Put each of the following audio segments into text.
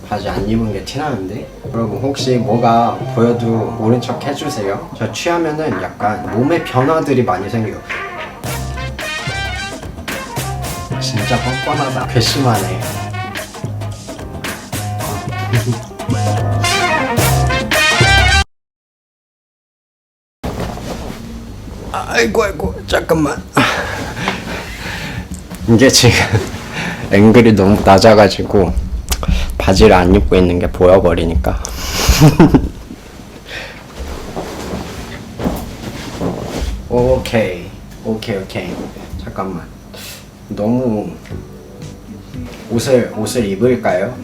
바지 안 입은 게 티나는데? 여러분 혹시 뭐가 보여도 모른 척 해주세요. 저 취하면은 약간 몸에 변화들이 많이 생겨요. 진짜 뻔뻔하다. 괘씸하네. 아이고 잠깐만. 이게 지금 앵글이 너무 낮아가지고 바지를 안 입고 있는 게 보여버리니까. 오케이. 잠깐만. 너무 옷을 입을까요?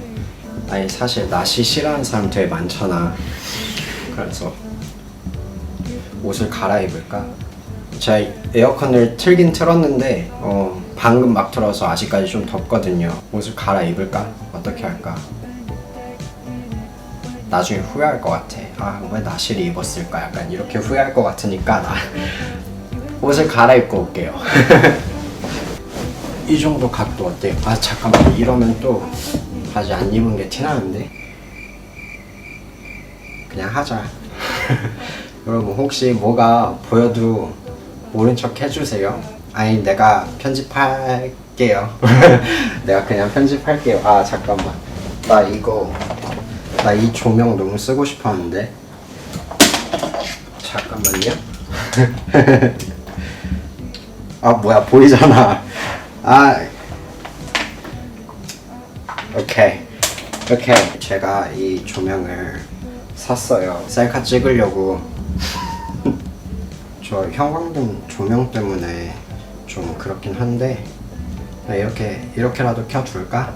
아니 사실 낮이 싫어하는 사람 되게 많잖아. 그래서 옷을 갈아입을까? 제가 에어컨을 틀긴 틀었는데 방금 막 틀어서 아직까지 좀 덥거든요. 옷을 갈아입을까? 어떻게 할까? 나중에 후회할 것 같아. 아, 왜 나시를 입었을까? 약간 이렇게 후회할 것 같으니까 나 옷을 갈아입고 올게요. 이 정도 각도 어때요? 아 잠깐만, 이러면 또 바지 안 입은 게 티나는데? 그냥 하자. 여러분 혹시 뭐가 보여도 모른 척 해주세요. 아니 내가 편집할게요. 내가 그냥 편집할게요. 아 잠깐만, 나 이 조명 너무 쓰고 싶었는데. 잠깐만요. 아 뭐야, 보이잖아. 아 오케이. 제가 이 조명을 샀어요. 셀카 찍으려고. 저 형광등 조명 때문에 좀 그렇긴 한데 이렇게라도 켜둘까?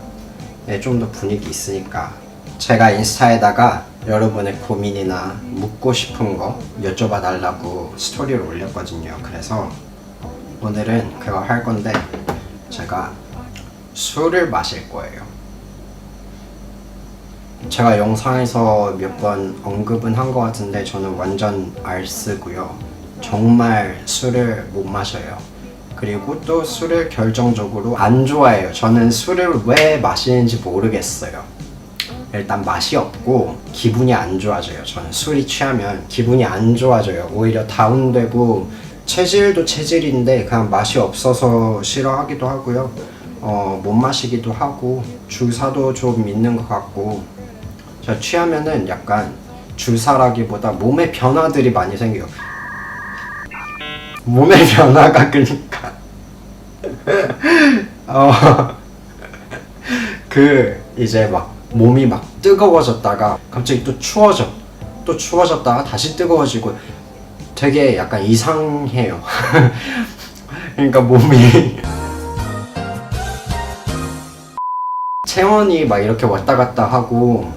네, 좀 더 분위기 있으니까. 제가 인스타에다가 여러분의 고민이나 묻고 싶은 거 여쭤봐 달라고 스토리를 올렸거든요. 그래서 오늘은 그거 할 건데, 제가 술을 마실 거예요. 제가 영상에서 몇 번 언급은 한 것 같은데 저는 완전 알쓰고요. 정말 술을 못 마셔요. 그리고 또 술을 결정적으로 안 좋아해요. 저는 술을 왜 마시는지 모르겠어요. 일단 맛이 없고 기분이 안 좋아져요. 저는 술이 취하면 기분이 안 좋아져요. 오히려 다운되고, 체질도 체질인데 그냥 맛이 없어서 싫어하기도 하고요. 못 마시기도 하고, 주사도 좀 있는 것 같고. 저 취하면은 약간 주사라기보다 몸에 변화들이 많이 생겨요. 몸의 변화가 그러니까 이제 막 몸이 막 뜨거워졌다가 갑자기 또 추워졌다가 다시 뜨거워지고, 되게 약간 이상해요. 그러니까 몸이 체온이 막 이렇게 왔다 갔다 하고,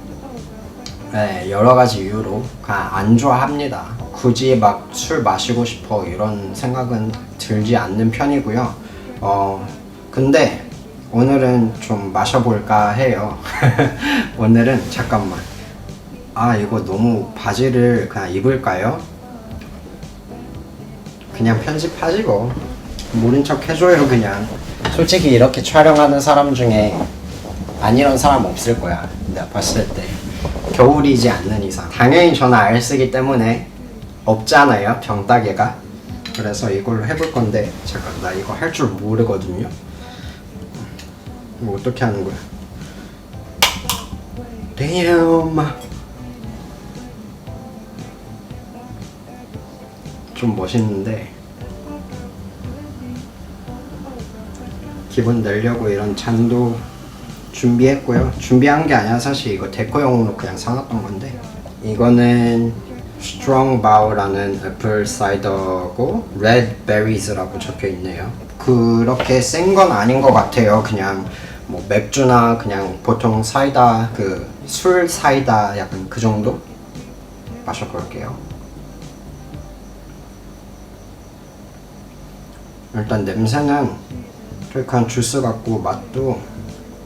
네, 여러 가지 이유로 그냥 안 좋아합니다. 굳이 막 술 마시고 싶어 이런 생각은 들지 않는 편이고요. 근데 오늘은 좀 마셔볼까 해요. 오늘은 잠깐만. 아 이거 너무 바지를 그냥 입을까요? 그냥 편집하지 뭐. 모른 척 해줘요 그냥. 솔직히 이렇게 촬영하는 사람 중에 안 이런 사람 없을 거야, 내가 봤을 때. 겨울이지 않는 이상. 당연히 저는 알쓰기 때문에 없잖아요, 병따개가. 그래서 이걸로 해볼 건데, 잠깐, 나 이거 할 줄 모르거든요. 이거 어떻게 하는 거야? damn. 좀 멋있는데 기분 내려고 이런 잔도 준비했고요. 준비한 게 아니라 사실 이거 데코용으로 그냥 사놨던 건데, 이거는 Strong Bow라는 애플 사이더고 Red Berries라고 적혀 있네요. 그렇게 센 건 아닌 것 같아요. 그냥 뭐 맥주나 그냥 보통 사이다, 그 술 사이다 약간 그 정도 마셔볼게요. 일단 냄새는 약간 주스 같고, 맛도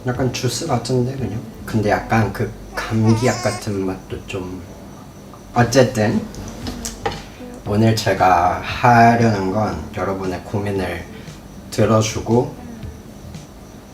약간 주스 같은데 그냥. 근데 약간 그 감기약 같은 맛도 좀. 어쨌든 오늘 제가 하려는 건 여러분의 고민을 들어주고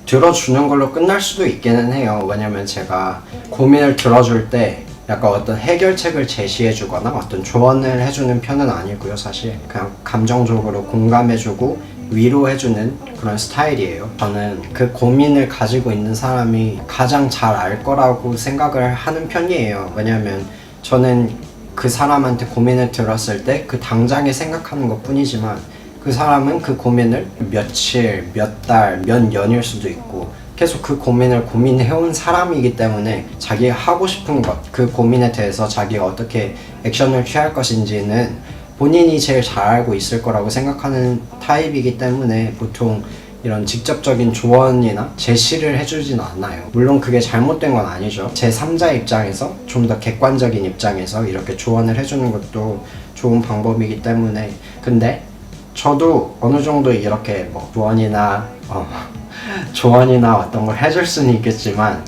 들어주는 걸로 끝날 수도 있기는 해요. 왜냐면 제가 고민을 들어줄 때 약간 어떤 해결책을 제시해주거나 어떤 조언을 해주는 편은 아니고요. 사실 그냥 감정적으로 공감해주고 위로해주는 그런 스타일이에요. 저는 그 고민을 가지고 있는 사람이 가장 잘 알 거라고 생각을 하는 편이에요. 왜냐면 저는 그 사람한테 고민을 들었을 때 그 당장에 생각하는 것 뿐이지만 그 사람은 그 고민을 며칠, 몇 달, 몇 년일 수도 있고 계속 그 고민을 고민해온 사람이기 때문에 자기가 하고 싶은 것, 그 고민에 대해서 자기가 어떻게 액션을 취할 것인지는 본인이 제일 잘 알고 있을 거라고 생각하는 타입이기 때문에 보통 이런 직접적인 조언이나 제시를 해주진 않아요. 물론 그게 잘못된 건 아니죠. 제3자 입장에서 좀 더 객관적인 입장에서 이렇게 조언을 해주는 것도 좋은 방법이기 때문에 근데 저도 어느 정도 이렇게 뭐 조언이나 어떤 걸 해줄 수는 있겠지만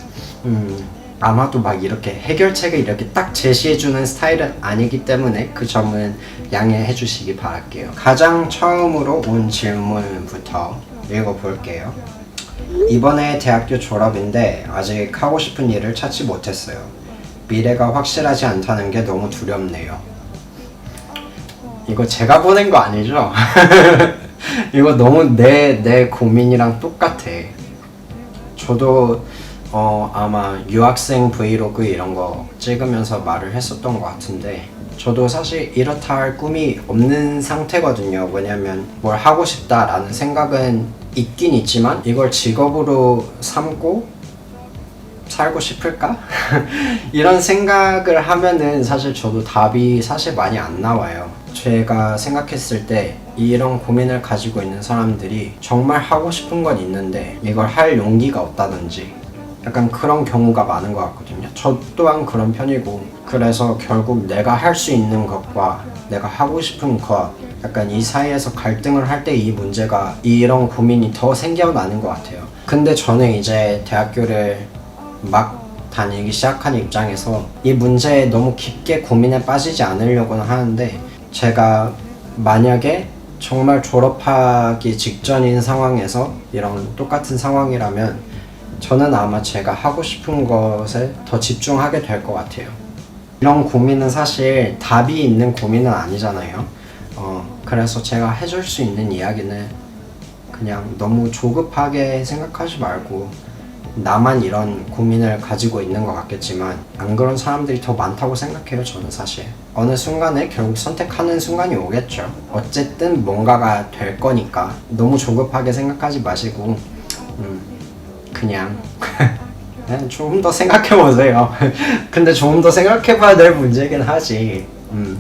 아마도 막 이렇게 해결책을 이렇게 딱 제시해주는 스타일은 아니기 때문에 그 점은 양해해 주시기 바랄게요. 가장 처음으로 온 질문부터 읽어볼게요. 이번에 대학교 졸업인데 아직 하고 싶은 일을 찾지 못했어요. 미래가 확실하지 않다는 게 너무 두렵네요. 이거 제가 보낸 거 아니죠? 이거 너무 내 고민이랑 똑같아. 저도 아마 유학생 브이로그 이런 거 찍으면서 말을 했었던 것 같은데 저도 사실 이렇다 할 꿈이 없는 상태거든요. 왜냐면 뭘 하고 싶다라는 생각은 있긴 있지만 이걸 직업으로 삼고 살고 싶을까? 이런 생각을 하면은 사실 저도 답이 사실 많이 안 나와요. 제가 생각했을 때 이런 고민을 가지고 있는 사람들이 정말 하고 싶은 건 있는데 이걸 할 용기가 없다든지 약간 그런 경우가 많은 것 같거든요. 저 또한 그런 편이고 그래서 결국 내가 할 수 있는 것과 내가 하고 싶은 것 약간 이 사이에서 갈등을 할 때 이 문제가 이런 고민이 더 생겨나는 것 같아요. 근데 저는 이제 대학교를 막 다니기 시작한 입장에서 이 문제에 너무 깊게 고민에 빠지지 않으려고는 하는데 제가 만약에 정말 졸업하기 직전인 상황에서 이런 똑같은 상황이라면 저는 아마 제가 하고 싶은 것에 더 집중하게 될 것 같아요. 이런 고민은 사실 답이 있는 고민은 아니잖아요. 그래서 제가 해줄 수 있는 이야기는 그냥 너무 조급하게 생각하지 말고 나만 이런 고민을 가지고 있는 것 같겠지만 안 그런 사람들이 더 많다고 생각해요. 저는 사실 어느 순간에 결국 선택하는 순간이 오겠죠. 어쨌든 뭔가가 될 거니까 너무 조급하게 생각하지 마시고 그냥 조금 더 생각해보세요. 근데 조금 더 생각해봐야 될 문제긴 하지.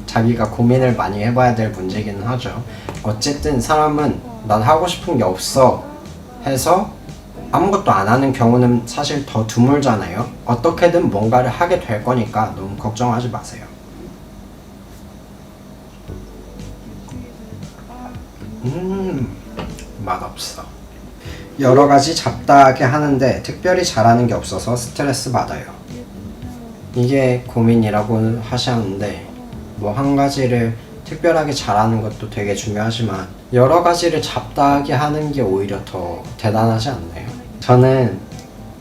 자기가 고민을 많이 해봐야 될 문제기는 하죠. 어쨌든 사람은 난 하고 싶은 게 없어 해서 아무것도 안 하는 경우는 사실 더 드물잖아요. 어떻게든 뭔가를 하게 될 거니까 너무 걱정하지 마세요. 맛없어. 여러 가지 잡다하게 하는데 특별히 잘하는 게 없어서 스트레스 받아요. 이게 고민이라고 하셨는데 뭐 한 가지를 특별하게 잘하는 것도 되게 중요하지만 여러 가지를 잡다하게 하는 게 오히려 더 대단하지 않나요? 저는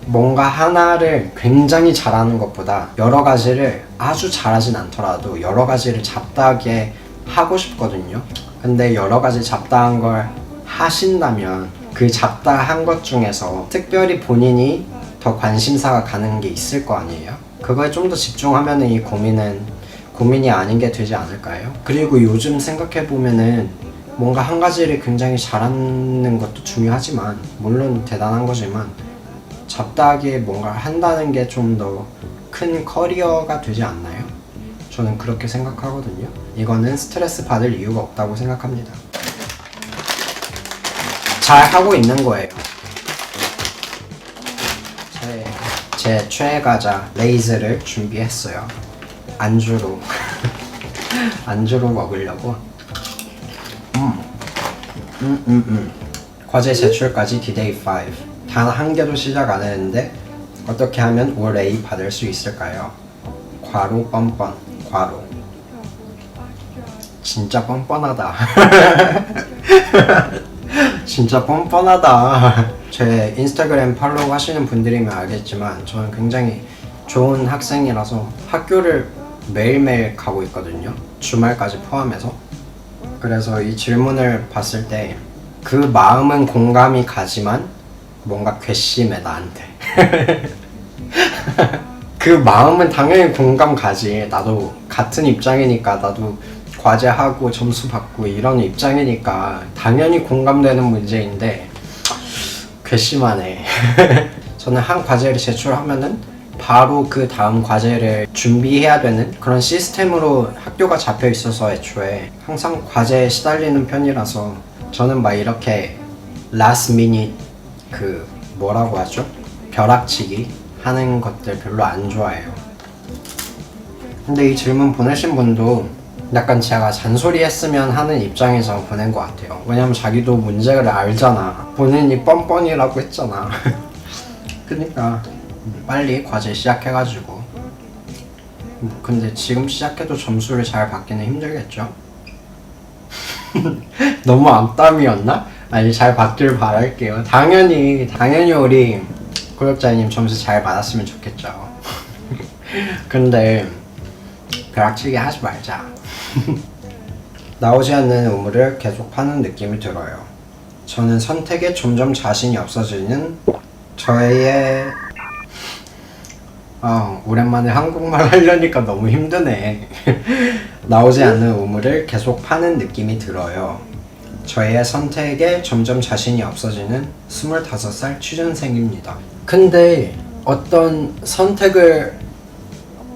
뭔가 하나를 굉장히 잘하는 것보다 여러 가지를 아주 잘하진 않더라도 여러 가지를 잡다하게 하고 싶거든요. 근데 여러 가지 잡다한 걸 하신다면 그 잡다한 것 중에서 특별히 본인이 더 관심사가 가는 게 있을 거 아니에요? 그거에 좀 더 집중하면 이 고민이 아닌 게 되지 않을까요? 그리고 요즘 생각해보면은 뭔가 한 가지를 굉장히 잘하는 것도 중요하지만 물론 대단한 거지만 잡다하게 뭔가를 한다는 게 좀 더 큰 커리어가 되지 않나요? 저는 그렇게 생각하거든요. 이거는 스트레스 받을 이유가 없다고 생각합니다. 잘 하고 있는 거예요. 제 최애 과자 레이즈를 준비했어요. 안주로 먹으려고. 과제 제출까지 D-Day 5. 단 한 개도 시작 안 했는데 어떻게 하면 올 A 받을 수 있을까요? 괄호 뻔뻔 괄호. 진짜 뻔뻔하다. 진짜 뻔뻔하다. 제 인스타그램 팔로우 하시는 분들이면 알겠지만 저는 굉장히 좋은 학생이라서 학교를 매일매일 가고 있거든요. 주말까지 포함해서. 그래서 이 질문을 봤을 때 그 마음은 공감이 가지만 뭔가 괘씸해 나한테. 그 마음은 당연히 공감 가지. 나도 같은 입장이니까, 나도 과제하고 점수 받고 이런 입장이니까 당연히 공감되는 문제인데 괘씸하네. 저는 한 과제를 제출하면은 바로 그 다음 과제를 준비해야 되는 그런 시스템으로 학교가 잡혀 있어서 애초에 항상 과제에 시달리는 편이라서 저는 막 이렇게 last minute 그 뭐라고 하죠? 벼락치기 하는 것들 별로 안 좋아해요. 근데 이 질문 보내신 분도 약간 제가 잔소리 했으면 하는 입장에서 보낸 것 같아요. 왜냐면 자기도 문제를 알잖아. 본인이 뻔뻔이라고 했잖아. 그러니까 빨리 과제 시작해가지고. 근데 지금 시작해도 점수를 잘 받기는 힘들겠죠? 너무 앞담이었나? 아니, 잘 받길 바랄게요. 당연히 우리 구독자님 점수 잘 받았으면 좋겠죠. 근데 벼락치기 하지 말자. 나오지 않는 우물을 계속 파는 느낌이 들어요. 저는 선택에 점점 자신이 없어지는 저의 오랜만에 한국말 하려니까 너무 힘드네. 나오지 않는 우물을 계속 파는 느낌이 들어요. 저의 선택에 점점 자신이 없어지는 25살 취준생입니다. 근데 어떤 선택을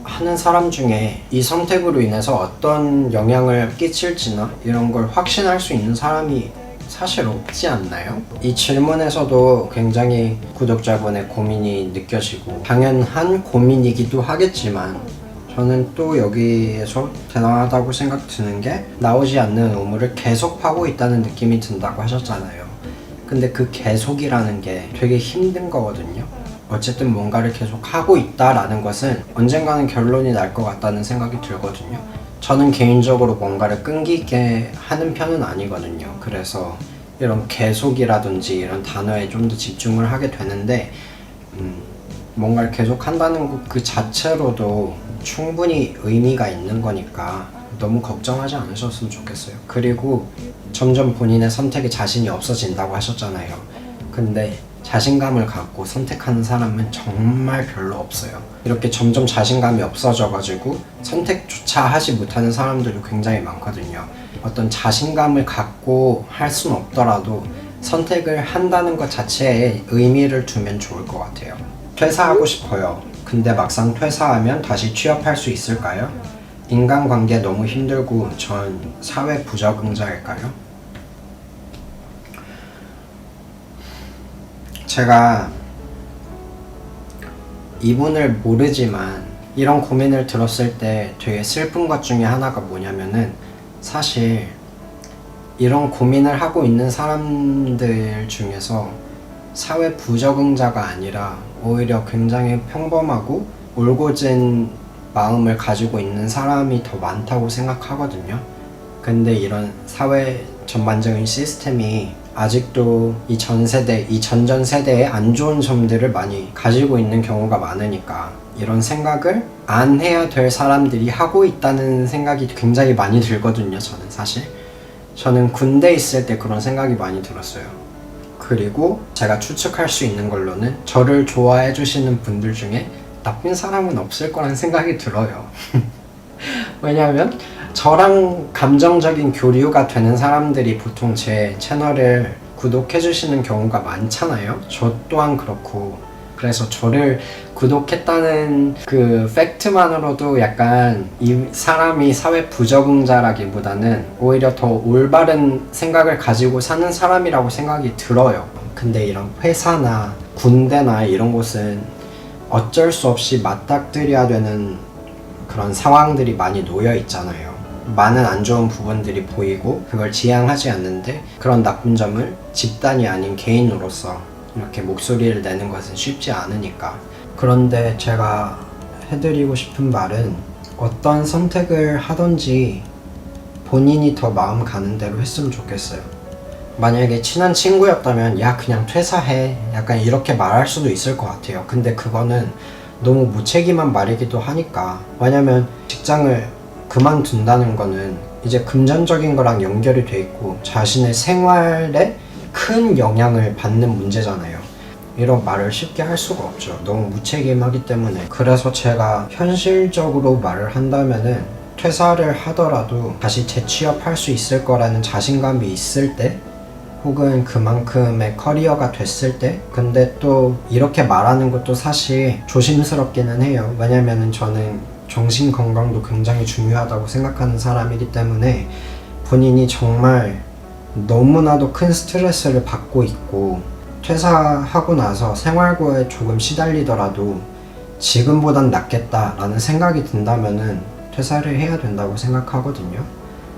하는 사람 중에 이 선택으로 인해서 어떤 영향을 끼칠지나 이런 걸 확신할 수 있는 사람이 사실 없지 않나요? 이 질문에서도 굉장히 구독자분의 고민이 느껴지고 당연한 고민이기도 하겠지만 저는 또 여기에서 대단하다고 생각 드는 게 나오지 않는 우물을 계속 파고 있다는 느낌이 든다고 하셨잖아요. 근데 그 계속이라는 게 되게 힘든 거거든요. 어쨌든 뭔가를 계속 하고 있다라는 것은 언젠가는 결론이 날 것 같다는 생각이 들거든요. 저는 개인적으로 뭔가를 끈기 있게 하는 편은 아니거든요. 그래서 이런 계속이라든지 이런 단어에 좀 더 집중을 하게 되는데 뭔가를 계속 한다는 것 그 자체로도 충분히 의미가 있는 거니까 너무 걱정하지 않으셨으면 좋겠어요. 그리고 점점 본인의 선택에 자신이 없어진다고 하셨잖아요. 근데 자신감을 갖고 선택하는 사람은 정말 별로 없어요. 이렇게 점점 자신감이 없어져가지고 선택조차 하지 못하는 사람들도 굉장히 많거든요. 어떤 자신감을 갖고 할 순 없더라도 선택을 한다는 것 자체에 의미를 두면 좋을 것 같아요. 퇴사하고 싶어요. 근데 막상 퇴사하면 다시 취업할 수 있을까요? 인간관계 너무 힘들고 전 사회 부적응자일까요? 제가 이분을 모르지만 이런 고민을 들었을 때 되게 슬픈 것 중에 하나가 뭐냐면은 사실 이런 고민을 하고 있는 사람들 중에서 사회 부적응자가 아니라 오히려 굉장히 평범하고 올곧은 마음을 가지고 있는 사람이 더 많다고 생각하거든요. 근데 이런 사회 전반적인 시스템이 아직도 이 전세대, 이 전전 세대의 안 좋은 점들을 많이 가지고 있는 경우가 많으니까 이런 생각을 안 해야 될 사람들이 하고 있다는 생각이 굉장히 많이 들거든요. 저는 군대에 있을 때 그런 생각이 많이 들었어요. 그리고 제가 추측할 수 있는 걸로는 저를 좋아해 주시는 분들 중에 나쁜 사람은 없을 거란 생각이 들어요. 왜냐하면 저랑 감정적인 교류가 되는 사람들이 보통 제 채널을 구독해 주시는 경우가 많잖아요. 저 또한 그렇고. 그래서 저를 구독했다는 그 팩트만으로도 약간 이 사람이 사회 부적응자라기보다는 오히려 더 올바른 생각을 가지고 사는 사람이라고 생각이 들어요. 근데 이런 회사나 군대나 이런 곳은 어쩔 수 없이 맞닥뜨려야 되는 그런 상황들이 많이 놓여 있잖아요. 많은 안 좋은 부분들이 보이고 그걸 지향하지 않는데 그런 나쁜 점을 집단이 아닌 개인으로서 이렇게 목소리를 내는 것은 쉽지 않으니까. 그런데 제가 해드리고 싶은 말은 어떤 선택을 하든지 본인이 더 마음 가는 대로 했으면 좋겠어요. 만약에 친한 친구였다면 야 그냥 퇴사해 약간 이렇게 말할 수도 있을 것 같아요. 근데 그거는 너무 무책임한 말이기도 하니까. 왜냐면 직장을 그만둔다는 거는 이제 금전적인 거랑 연결이 돼 있고 자신의 생활에 큰 영향을 받는 문제잖아요. 이런 말을 쉽게 할 수가 없죠. 너무 무책임하기 때문에. 그래서 제가 현실적으로 말을 한다면은 퇴사를 하더라도 다시 재취업할 수 있을 거라는 자신감이 있을 때, 혹은 그만큼의 커리어가 됐을 때. 근데 또 이렇게 말하는 것도 사실 조심스럽기는 해요. 왜냐면은 저는 정신 건강도 굉장히 중요하다고 생각하는 사람이기 때문에 본인이 정말 너무나도 큰 스트레스를 받고 있고 퇴사하고 나서 생활고에 조금 시달리더라도 지금보단 낫겠다라는 생각이 든다면은 퇴사를 해야 된다고 생각하거든요.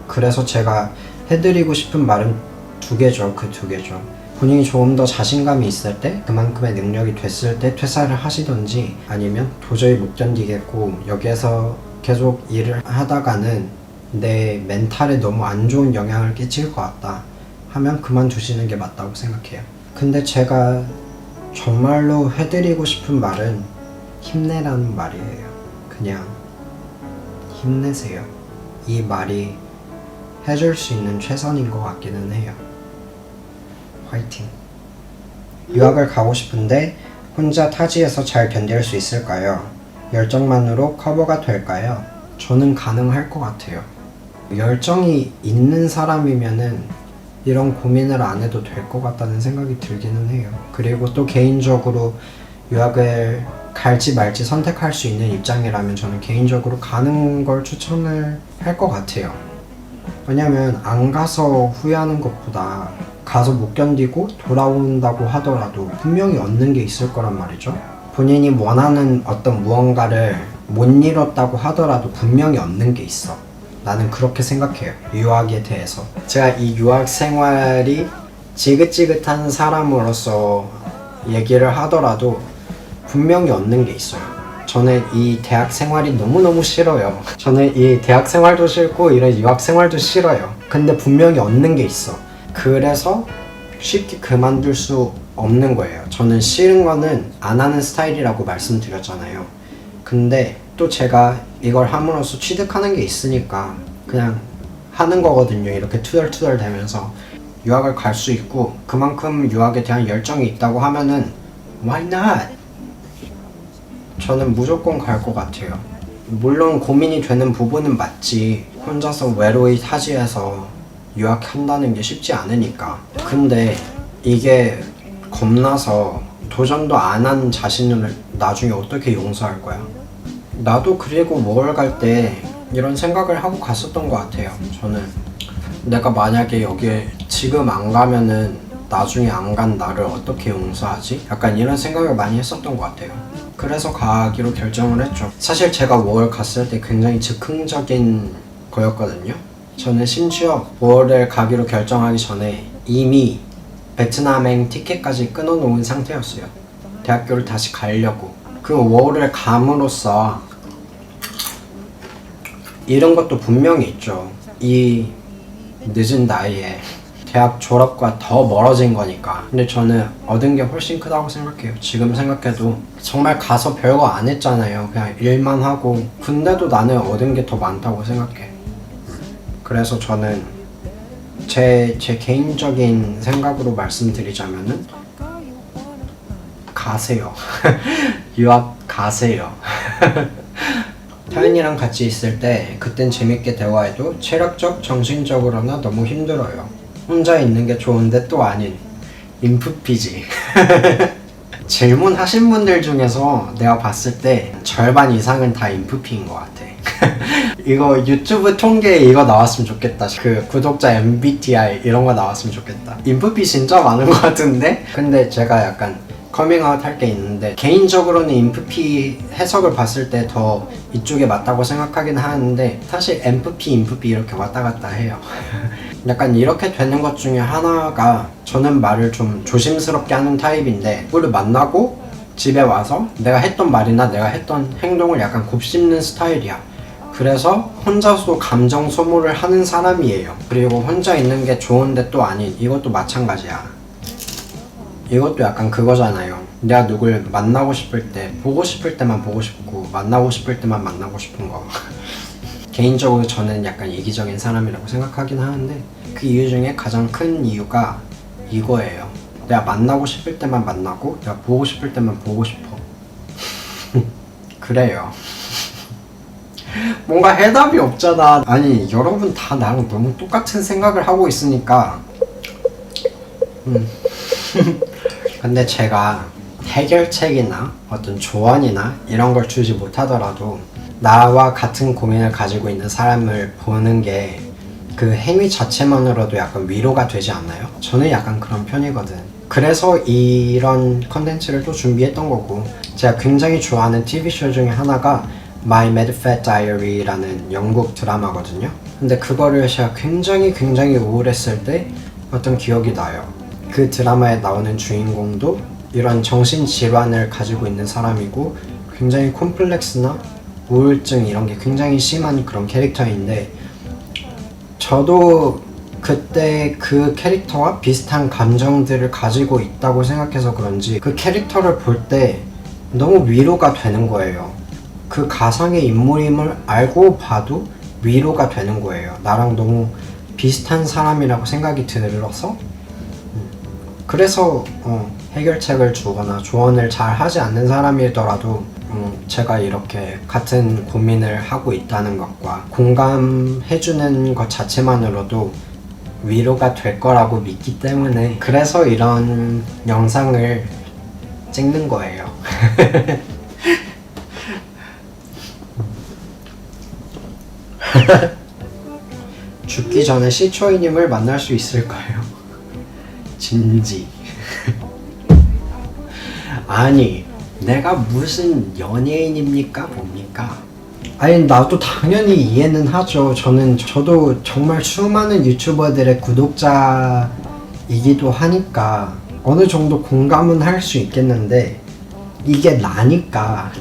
그래서 제가 해드리고 싶은 말은 두 개죠. 그 두 개죠. 본인이 조금 더 자신감이 있을 때, 그만큼의 능력이 됐을 때 퇴사를 하시던지, 아니면 도저히 못 견디겠고 여기에서 계속 일을 하다가는 내 멘탈에 너무 안 좋은 영향을 끼칠 것 같다 하면 그만두시는 게 맞다고 생각해요. 근데 제가 정말로 해드리고 싶은 말은 힘내라는 말이에요. 그냥 힘내세요. 이 말이 해줄 수 있는 최선인 것 같기는 해요. 화이팅! 유학을 가고 싶은데 혼자 타지에서 잘 견딜 수 있을까요? 열정만으로 커버가 될까요? 저는 가능할 것 같아요. 열정이 있는 사람이면은 이런 고민을 안 해도 될 것 같다는 생각이 들기는 해요. 그리고 또 개인적으로 유학을 갈지 말지 선택할 수 있는 입장이라면 저는 개인적으로 가는 걸 추천을 할 것 같아요. 왜냐면 안 가서 후회하는 것보다 가서 못 견디고 돌아온다고 하더라도 분명히 얻는 게 있을 거란 말이죠. 본인이 원하는 어떤 무언가를 못 이뤘다고 하더라도 분명히 얻는 게 있어. 나는 그렇게 생각해요. 유학에 대해서. 제가 이 유학 생활이 지긋지긋한 사람으로서 얘기를 하더라도 분명히 얻는 게 있어요. 저는 이 대학 생활이 너무너무 싫어요. 저는 이 대학 생활도 싫고 이런 유학 생활도 싫어요. 근데 분명히 얻는 게 있어. 그래서 쉽게 그만둘 수 없는 거예요. 저는 싫은 거는 안 하는 스타일이라고 말씀드렸잖아요. 근데 또 제가 이걸 함으로써 취득하는 게 있으니까 그냥 하는 거거든요. 이렇게 투덜투덜 대면서 유학을 갈 수 있고 그만큼 유학에 대한 열정이 있다고 하면은 why not? 저는 무조건 갈 것 같아요. 물론 고민이 되는 부분은 맞지. 혼자서 외로이 타지에서 유학한다는 게 쉽지 않으니까. 근데 이게 겁나서 도전도 안 한 자신을 나중에 어떻게 용서할 거야? 나도 그리고 5월 갈 때 이런 생각을 하고 갔었던 것 같아요. 저는 내가 만약에 여기에 지금 안 가면은 나중에 안 간 나를 어떻게 용서하지? 약간 이런 생각을 많이 했었던 것 같아요. 그래서 가기로 결정을 했죠. 사실 제가 5월 갔을 때 굉장히 즉흥적인 거였거든요. 저는 심지어 5월에 가기로 결정하기 전에 이미 베트남행 티켓까지 끊어놓은 상태였어요. 대학교를 다시 가려고. 그 5월을 감으로써 이런 것도 분명히 있죠. 이 늦은 나이에 대학 졸업과 더 멀어진 거니까. 근데 저는 얻은 게 훨씬 크다고 생각해요. 지금 생각해도 정말 가서 별거 안 했잖아요. 그냥 일만 하고. 근데도 나는 얻은 게 더 많다고 생각해. 그래서 저는 제 개인적인 생각으로 말씀드리자면은 가세요. 유학 가세요. 타인이랑 같이 있을 때 그땐 재밌게 대화해도 체력적, 정신적으로나 너무 힘들어요. 혼자 있는 게 좋은데 또 아닌 인프피지. 질문하신 분들 중에서 내가 봤을 때 절반 이상은 다 인프피인 것 같아. 이거 유튜브 통계에 이거 나왔으면 좋겠다. 그 구독자 MBTI 이런 거 나왔으면 좋겠다. 인프피 진짜 많은 것 같은데? 근데 제가 약간 커밍아웃 할 게 있는데 개인적으로는 인프피 해석을 봤을 때 더 이쪽에 맞다고 생각하긴 하는데 사실 엔프피, 인프피 이렇게 왔다 갔다 해요. 약간 이렇게 되는 것 중에 하나가 저는 말을 좀 조심스럽게 하는 타입인데 누구를 만나고 집에 와서 내가 했던 말이나 내가 했던 행동을 약간 곱씹는 스타일이야. 그래서 혼자서 감정 소모를 하는 사람이에요. 그리고 혼자 있는 게 좋은데 또 아닌, 이것도 마찬가지야. 이것도 약간 그거잖아요. 내가 누굴 만나고 싶을 때, 보고 싶을 때만 보고 싶고 만나고 싶을 때만 만나고 싶은 거. 개인적으로 저는 약간 이기적인 사람이라고 생각하긴 하는데, 그 이유 중에 가장 큰 이유가 이거예요. 내가 만나고 싶을 때만 만나고 내가 보고 싶을 때만 보고 싶어. 그래요. 뭔가 해답이 없잖아. 아니, 여러분 다 나랑 너무 똑같은 생각을 하고 있으니까. 근데 제가 해결책이나 어떤 조언이나 이런 걸 주지 못하더라도 나와 같은 고민을 가지고 있는 사람을 보는 게 그 행위 자체만으로도 약간 위로가 되지 않나요? 저는 약간 그런 편이거든. 그래서 이런 컨텐츠를 또 준비했던 거고, 제가 굉장히 좋아하는 TV쇼 중에 하나가 My Mad Fat Diary라는 영국 드라마거든요. 근데 그거를 제가 굉장히 우울했을 때 어떤 기억이 나요. 그 드라마에 나오는 주인공도 이런 정신질환을 가지고 있는 사람이고, 굉장히 콤플렉스나 우울증 이런 게 굉장히 심한 그런 캐릭터인데, 저도 그때 그 캐릭터와 비슷한 감정들을 가지고 있다고 생각해서 그런지 그 캐릭터를 볼 때 너무 위로가 되는 거예요. 그 가상의 인물임을 알고 봐도 위로가 되는 거예요. 나랑 너무 비슷한 사람이라고 생각이 들어서. 그래서 해결책을 주거나 조언을 잘 하지 않는 사람이더라도 제가 이렇게 같은 고민을 하고 있다는 것과 공감해주는 것 자체만으로도 위로가 될 거라고 믿기 때문에, 그래서 이런 영상을 찍는 거예요. 죽기 전에 시초이님을 만날 수 있을까요? 진지. 아니, 내가 무슨 연예인입니까? 뭡니까? 아니, 나도 당연히 이해는 하죠. 저도 정말 수많은 유튜버들의 구독자이기도 하니까 어느 정도 공감은 할 수 있겠는데, 이게 나니까,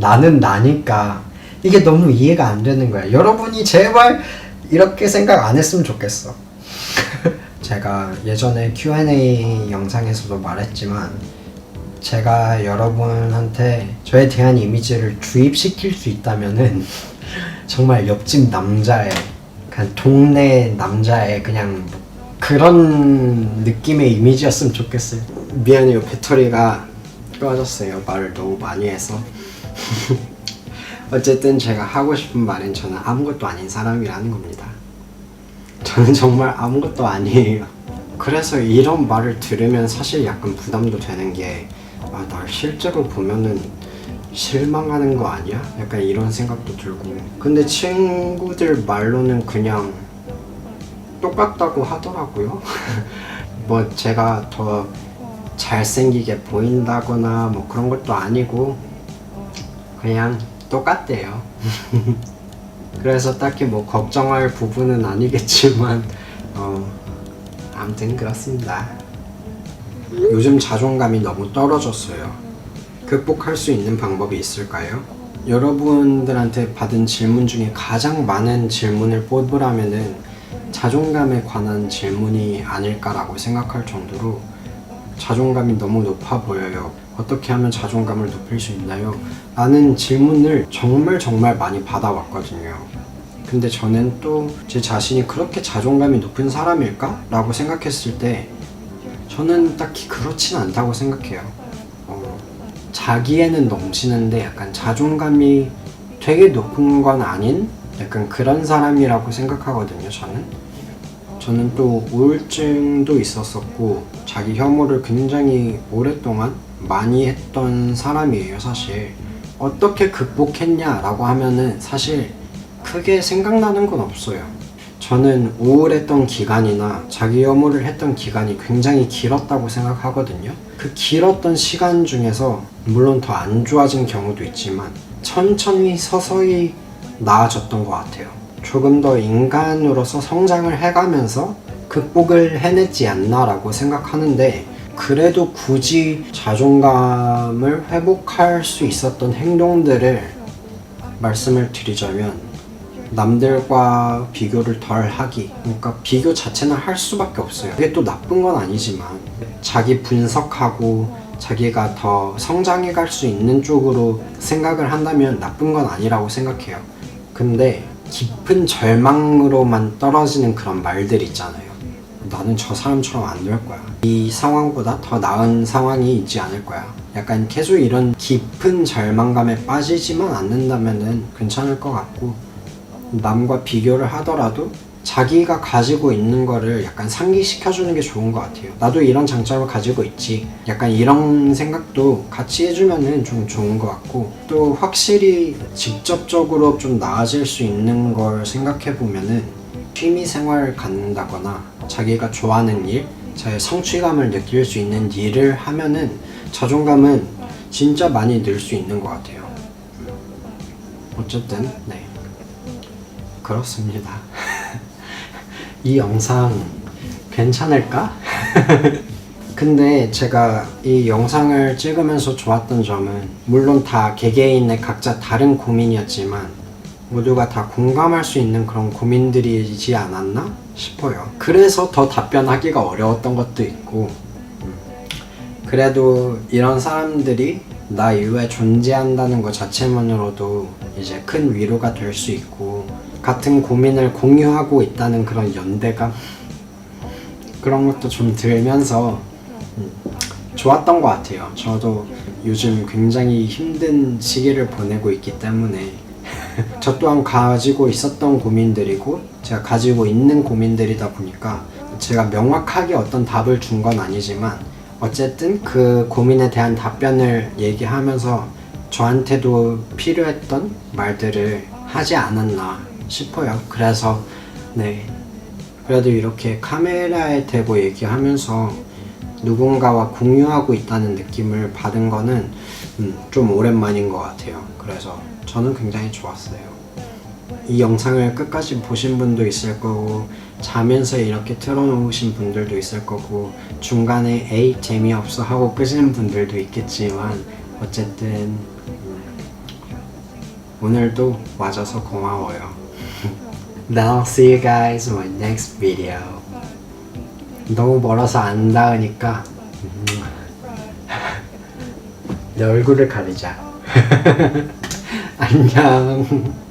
나는 나니까 이게 너무 이해가 안 되는 거야. 여러분이 제발 이렇게 생각 안 했으면 좋겠어. 제가 예전에 Q&A 영상에서도 말했지만, 제가 여러분한테 저에 대한 이미지를 주입시킬 수 있다면은 정말 옆집 남자의, 그냥 동네 남자의 그냥 그런 느낌의 이미지였으면 좋겠어요. 미안해요, 배터리가 꺼졌어요. 말을 너무 많이 해서. 어쨌든 제가 하고 싶은 말은, 저는 아무것도 아닌 사람이라는 겁니다. 저는 정말 아무것도 아니에요. 그래서 이런 말을 들으면 사실 약간 부담도 되는 게, 날 실제로 보면은 실망하는 거 아니야? 약간 이런 생각도 들고. 근데 친구들 말로는 그냥 똑같다고 하더라고요. 뭐 제가 더 잘생기게 보인다거나 뭐 그런 것도 아니고 그냥 똑같대요. 그래서 딱히 뭐 걱정할 부분은 아니겠지만 아무튼 그렇습니다. 요즘 자존감이 너무 떨어졌어요. 극복할 수 있는 방법이 있을까요? 여러분들한테 받은 질문 중에 가장 많은 질문을 뽑으라면은 자존감에 관한 질문이 아닐까라고 생각할 정도로 자존감이 너무 높아 보여요. 어떻게 하면 자존감을 높일 수 있나요? 라는 질문을 정말 많이 받아왔거든요. 근데 저는 또 제 자신이 그렇게 자존감이 높은 사람일까? 라고 생각했을 때 저는 딱히 그렇진 않다고 생각해요. 자기애는 넘치는데 약간 자존감이 되게 높은 건 아닌 약간 그런 사람이라고 생각하거든요, 저는 또 우울증도 있었었고 자기 혐오를 굉장히 오랫동안 많이 했던 사람이에요, 사실. 어떻게 극복했냐라고 하면은 사실 크게 생각나는 건 없어요. 저는 우울했던 기간이나 자기 혐오를 했던 기간이 굉장히 길었다고 생각하거든요. 그 길었던 시간 중에서 물론 더 안 좋아진 경우도 있지만 천천히 서서히 나아졌던 것 같아요. 조금 더 인간으로서 성장을 해가면서 극복을 해냈지 않나라고 생각하는데, 그래도 굳이 자존감을 회복할 수 있었던 행동들을 말씀을 드리자면 남들과 비교를 덜 하기, 그러니까 비교 자체는 할 수밖에 없어요. 그게 또 나쁜 건 아니지만 자기 분석하고 자기가 더 성장해 갈 수 있는 쪽으로 생각을 한다면 나쁜 건 아니라고 생각해요. 근데 깊은 절망으로만 떨어지는 그런 말들 있잖아요. 나는 저 사람처럼 안 될 거야, 이 상황보다 더 나은 상황이 있지 않을 거야, 약간 계속 이런 깊은 절망감에 빠지지만 않는다면 괜찮을 것 같고, 남과 비교를 하더라도 자기가 가지고 있는 거를 약간 상기시켜주는 게 좋은 것 같아요. 나도 이런 장점을 가지고 있지, 약간 이런 생각도 같이 해주면은 좀 좋은 것 같고, 또 확실히 직접적으로 좀 나아질 수 있는 걸 생각해보면은 취미생활을 갖는다거나 자기가 좋아하는 일, 자기 성취감을 느낄 수 있는 일을 하면은 자존감은 진짜 많이 늘 수 있는 것 같아요. 어쨌든 네, 그렇습니다. 이 영상 괜찮을까? 근데 제가 이 영상을 찍으면서 좋았던 점은, 물론 다 개개인의 각자 다른 고민이었지만 모두가 다 공감할 수 있는 그런 고민들이지 않았나 싶어요. 그래서 더 답변하기가 어려웠던 것도 있고, 그래도 이런 사람들이 나 이후에 존재한다는 것 자체만으로도 이제 큰 위로가 될 수 있고, 같은 고민을 공유하고 있다는 그런 연대감, 그런 것도 좀 들면서 좋았던 것 같아요. 저도 요즘 굉장히 힘든 시기를 보내고 있기 때문에 저 또한 가지고 있었던 고민들이고 제가 가지고 있는 고민들이다 보니까, 제가 명확하게 어떤 답을 준 건 아니지만 어쨌든 그 고민에 대한 답변을 얘기하면서 저한테도 필요했던 말들을 하지 않았나 싶어요. 그래서 네, 그래도 이렇게 카메라에 대고 얘기하면서 누군가와 공유하고 있다는 느낌을 받은 거는 좀 오랜만인 것 같아요. 그래서 저는 굉장히 좋았어요. 이 영상을 끝까지 보신 분도 있을 거고, 자면서 이렇게 틀어놓으신 분들도 있을 거고, 중간에 에이 재미없어 하고 끄시는 분들도 있겠지만, 어쨌든 오늘도 와줘서 고마워요. Now see you guys in my next video. 너무 멀어서 안 닿으니까 내 얼굴을 가리자. 안녕.